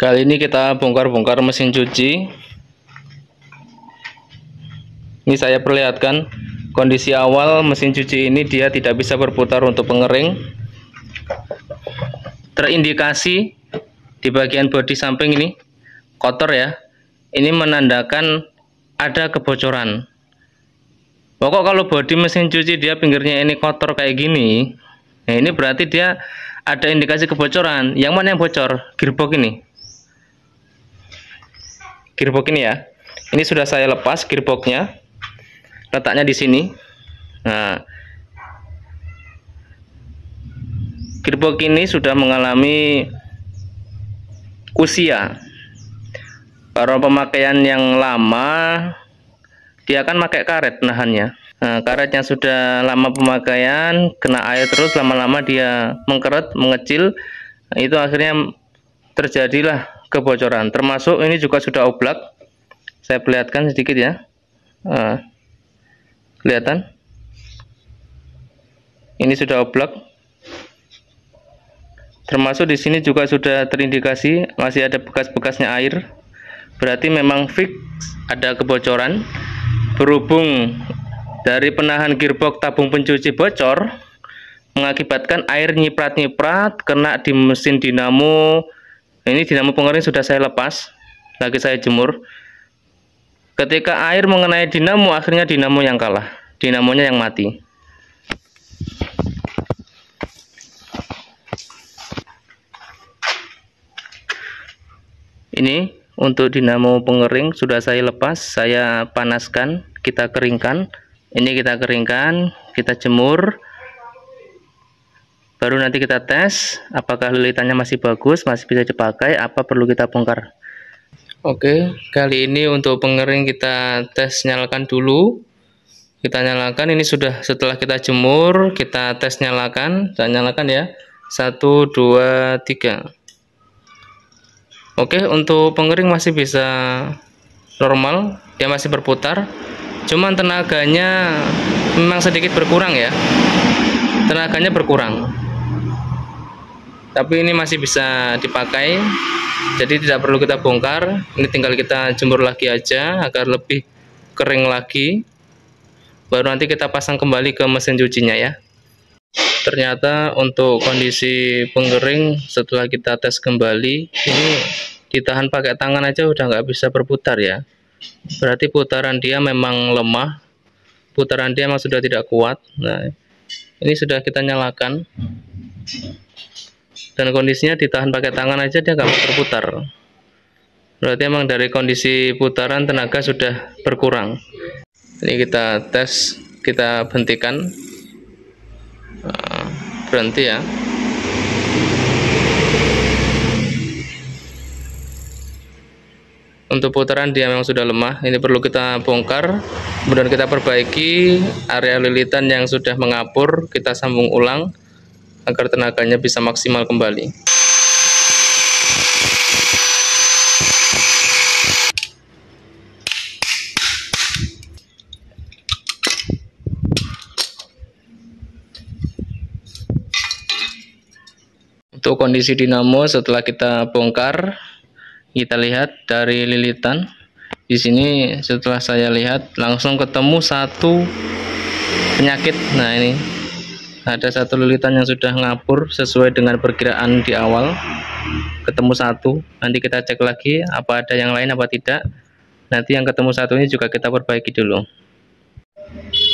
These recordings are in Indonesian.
Kali ini kita bongkar-bongkar mesin cuci. Ini saya perlihatkan kondisi awal mesin cuci ini, dia tidak bisa berputar untuk pengering. Terindikasi di bagian bodi samping ini kotor ya. Ini menandakan ada kebocoran. Pokok kalau bodi mesin cuci dia pinggirnya ini kotor kayak gini, nah ini berarti dia ada indikasi kebocoran. Yang mana yang bocor? Gearbox ini. Gearbox ini ya. Ini sudah saya lepas gearboxnya. Letaknya di sini. Nah, gearbox ini sudah mengalami usia. Kalau pemakaian yang lama, dia akan pakai karet nahannya. Nah, karet yang sudah lama pemakaian, kena air terus, lama-lama dia mengkeret, mengecil. Nah, itu akhirnya terjadilah kebocoran. Termasuk ini juga sudah oblak. Saya perlihatkan sedikit ya. Nah, kelihatan? Ini sudah oblak. Termasuk di sini juga sudah terindikasi masih ada bekas-bekasnya air. Berarti memang fix ada kebocoran. Berhubung dari penahan gearbox tabung pencuci bocor, mengakibatkan air nyiprat-nyiprat kena di mesin dinamo. Ini dinamo pengering sudah saya lepas, lagi saya jemur. Ketika air mengenai dinamo, akhirnya dinamo yang kalah, dinamonya yang mati. Ini untuk dinamo pengering sudah saya lepas, saya panaskan, kita keringkan. Ini kita keringkan, kita jemur. Baru nanti kita tes apakah lilitannya masih bagus, masih bisa dipakai, apa perlu kita bongkar. Oke, kali ini untuk pengering kita tes nyalakan dulu. Kita nyalakan, ini sudah setelah kita jemur, kita tes nyalakan. Saya nyalakan ya. 1, 2, 3. Oke, untuk pengering masih bisa normal, dia masih berputar. Cuman tenaganya memang sedikit berkurang ya. Tenaganya berkurang. Tapi ini masih bisa dipakai. Jadi tidak perlu kita bongkar. Ini tinggal kita jemur lagi aja agar lebih kering lagi. Baru nanti kita pasang kembali ke mesin cucinya ya. Ternyata untuk kondisi pengering setelah kita tes kembali, ini ditahan pakai tangan aja udah nggak bisa berputar ya. Berarti putaran dia memang lemah, putaran dia memang sudah tidak kuat. Nah, ini sudah kita nyalakan dan kondisinya ditahan pakai tangan aja dia nggak mau berputar. Berarti emang dari kondisi putaran tenaga sudah berkurang. Ini kita tes, kita hentikan. Nah, berhenti ya. Untuk putaran dia memang sudah lemah, ini perlu kita bongkar, kemudian kita perbaiki area lilitan yang sudah mengapur, kita sambung ulang agar tenaganya bisa maksimal kembali. Untuk kondisi dinamo setelah kita bongkar, kita lihat dari lilitan. Di sini setelah saya lihat langsung ketemu satu penyakit. Nah, ini ada satu lilitan yang sudah ngapur sesuai dengan perkiraan di awal. Ketemu satu. Nanti kita cek lagi apa ada yang lain apa tidak. Nanti yang ketemu satu ini juga kita perbaiki dulu.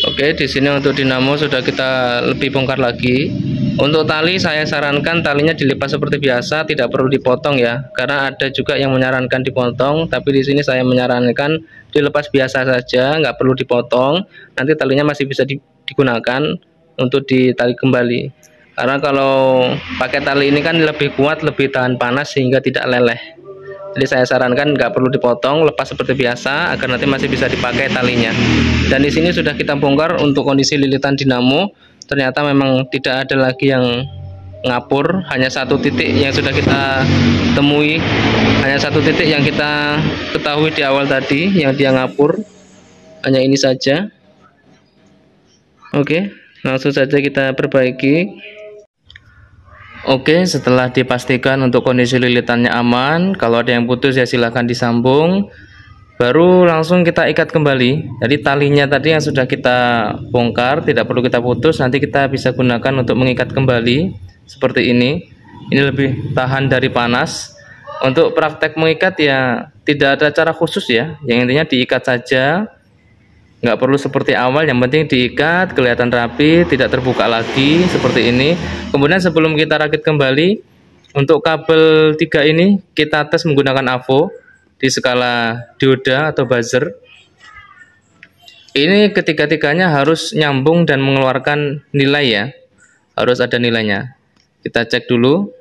Oke, di sini untuk dinamo sudah kita lebih bongkar lagi. Untuk tali saya sarankan talinya dilipat seperti biasa, tidak perlu dipotong ya. Karena ada juga yang menyarankan dipotong, tapi di sini saya menyarankan dilepas biasa saja, nggak perlu dipotong. Nanti talinya masih bisa digunakan untuk ditali kembali. Karena kalau pakai tali ini kan lebih kuat, lebih tahan panas sehingga tidak leleh. Jadi saya sarankan nggak perlu dipotong, lepas seperti biasa agar nanti masih bisa dipakai talinya. Dan di sini sudah kita bongkar untuk kondisi lilitan dinamo. Ternyata memang tidak ada lagi yang ngapur, hanya satu titik yang sudah kita temui, hanya satu titik yang kita ketahui di awal tadi yang dia ngapur, hanya ini saja. Oke, langsung saja kita perbaiki. Oke, setelah dipastikan untuk kondisi lilitannya aman, kalau ada yang putus ya silahkan disambung. Baru langsung kita ikat kembali. Jadi talinya tadi yang sudah kita bongkar tidak perlu kita putus, nanti kita bisa gunakan untuk mengikat kembali seperti ini. Ini lebih tahan dari panas. Untuk praktek mengikat ya tidak ada cara khusus ya, yang intinya diikat saja. Nggak perlu seperti awal, yang penting diikat kelihatan rapi, tidak terbuka lagi seperti ini. Kemudian sebelum kita rakit kembali, untuk kabel 3 ini kita tes menggunakan AVO di skala dioda atau buzzer. Ini ketiga-tiganya harus nyambung dan mengeluarkan nilai ya, harus ada nilainya. Kita cek dulu.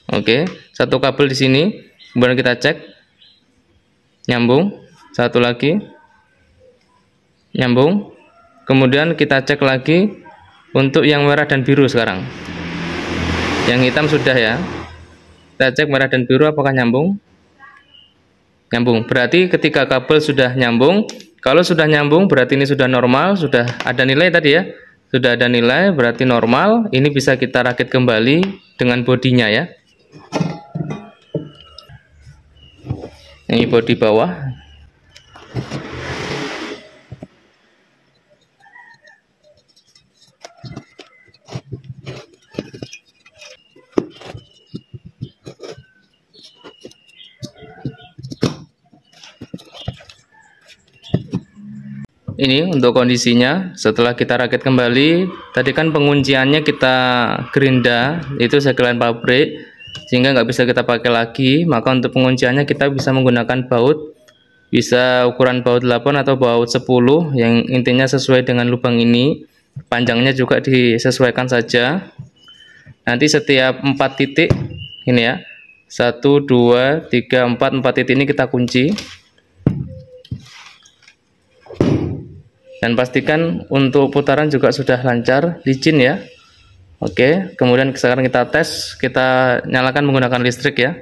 Oke, satu kabel di sini, kemudian kita cek nyambung, satu lagi nyambung, kemudian kita cek lagi untuk yang merah dan biru sekarang. Yang hitam sudah ya, kita cek merah dan biru apakah nyambung. Nyambung, berarti ketika kabel sudah nyambung, kalau sudah nyambung berarti ini sudah normal, sudah ada nilai tadi ya, sudah ada nilai berarti normal. Ini bisa kita rakit kembali dengan bodinya ya. Ini bodi bawah. Ini untuk kondisinya setelah kita rakit kembali. Tadi kan pengunciannya kita gerinda, itu segelen pabrik, sehingga nggak bisa kita pakai lagi. Maka untuk pengunciannya kita bisa menggunakan baut, bisa ukuran baut 8 atau baut 10 yang intinya sesuai dengan lubang ini. Panjangnya juga disesuaikan saja. Nanti setiap 4 titik ini ya, 1, 2, 3, 4 titik ini kita kunci. Dan pastikan untuk putaran juga sudah lancar, licin ya. Oke, kemudian sekarang kita tes, kita nyalakan menggunakan listrik ya.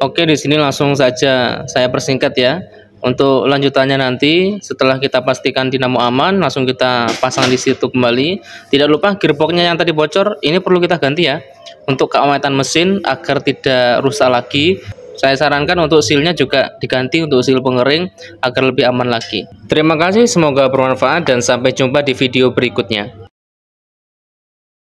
Oke, di sini langsung saja saya persingkat ya. Untuk lanjutannya nanti setelah kita pastikan dinamo aman, langsung kita pasang di situ kembali. Tidak lupa gearboxnya yang tadi bocor, ini perlu kita ganti ya. Untuk keawatan mesin agar tidak rusak lagi, saya sarankan untuk sealnya juga diganti untuk seal pengering agar lebih aman lagi. Terima kasih, semoga bermanfaat dan sampai jumpa di video berikutnya.